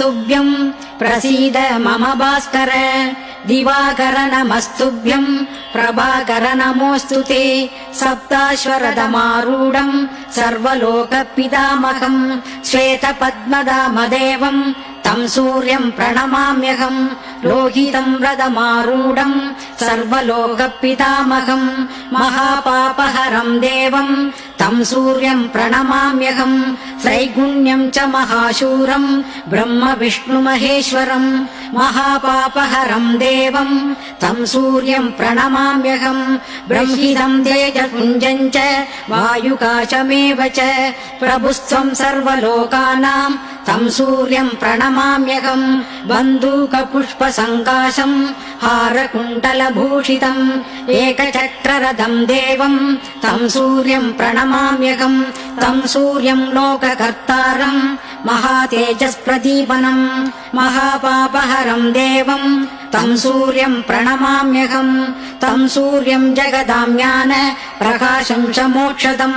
नमस्तुभ्यम् प्रसीद मम भास्कर दिवाकर नमस्तुभ्यम् प्रभाकर नमोऽस्तु ते सप्ताश्वरथमारूढम् सर्वलोकपितामहम् श्वेतपद्मनाभदेवम् तम् सूर्यम् प्रणमाम्यहम् लोहितम् रथमारूढम् सर्वलोकपितामहम् महापापहरम् देवम् तम् सूर्यम् प्रणमाम्यहम् त्रैगुण्यम् च महाशूरम् ब्रह्म विष्णु महेश्वरम् महापापहरम् देवम् तम् सूर्यम् प्रणमाम्यहम् ब्रह्मिदम् तेजपुञ्जम् च वायुकाशमेव च प्रभुस्त्वम् सर्वलोकानाम् तम् सूर्यम् प्रणमाम्यहम् बन्दूकपुष्पसङ्काशम् हारकुण्डलभूषितम् एकचक्ररथम् देवम् तम् सूर्यम् प्रणमाम्यहम् तम् सूर्यम् लोककर्तारम् महातेजस्प्रदीपनम् महापापहरम् देवम् तम् सूर्यम् प्रणमाम्यहम् तम् सूर्यम् जगदाम्यान प्रकाशम् च मोक्षदम्